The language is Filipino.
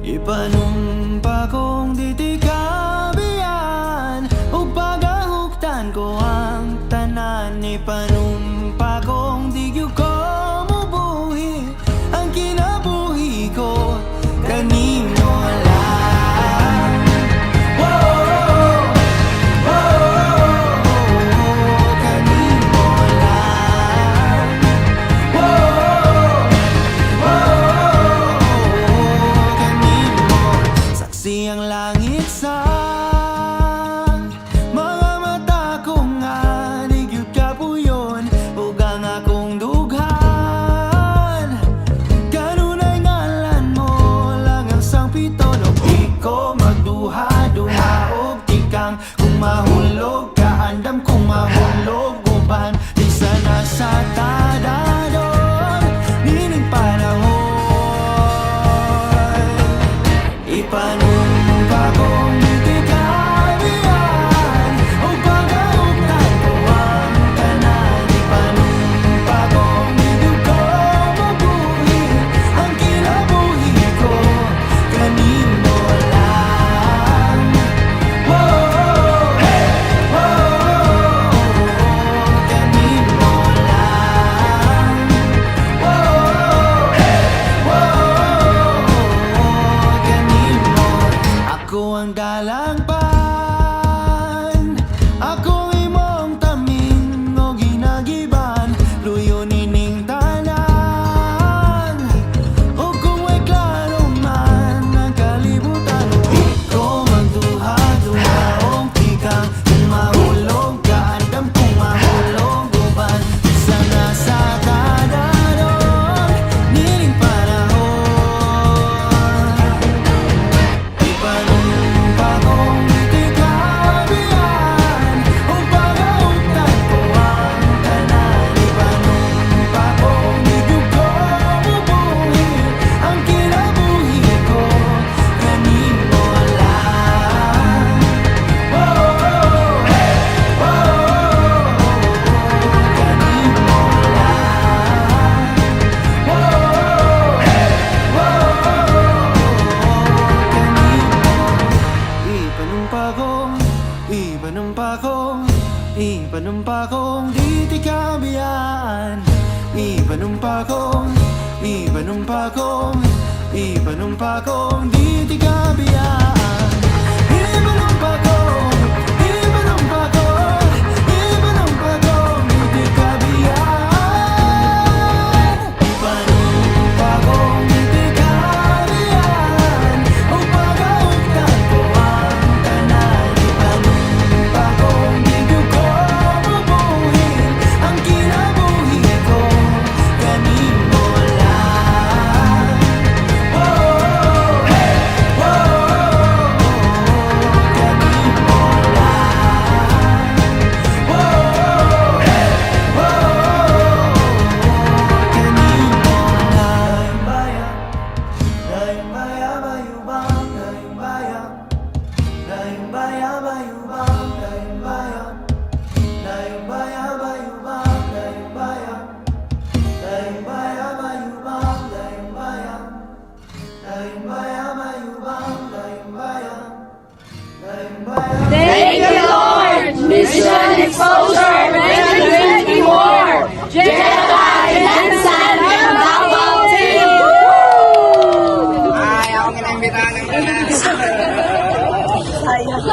Ipanumpa kong ditikabian ug pagahuktan ko ang tanan. Ipanumpa kong di gyud ko mubuhi ang kinabuhi ko kanimo lang. Kanimo lang. Kanimo saksi ang langit sa mga mata ko nga di gyud kapuyon ug ang akong dughan. Kanunay ngalan mo lang ang sangpito. No, di ko magduha-duha og tikang kung mahulog ka andam kung mahulog uban di sana sa tadadon nining panahon. Ipanumpa kong ditikabian ug pagahuktan ko ang tanan. Ipanumpa kong di gyud ko mabuhi ang kinabuhi ko kanimo lang. Kanimo lang. Kanimo ako ang dalangpan, ako imong tamin o ginagiban, luyo nining tanan. O kung may klaro man ang kalibutan, di ko magduha-duha og tikang kung mahulog ka andam kung mahulog uban di sana sa tadadon nining panahon. Ipanumpa kong ditikabian ug pagahuktan ko ang tanan. Ipanumpa kong di gyud ko mubuhi ang kinabuhi ko kanimo lang. Kanimo lang. Ipanumpa kong ditikabian. Ipanumpa kong ditikabian. Ipanumpa kong ditikabian. Ipanumpa kong ditikabian ug pagahuktan ko ang tanan. Ipanumpa kong di gyud ko mabuhi ang kinabuhi ko kanimo lang. Thank you, Lord. Mission Exposure 2024. Jedi Hansan and Davao Team. Ay, ako kinaimbitahan ng Sayang.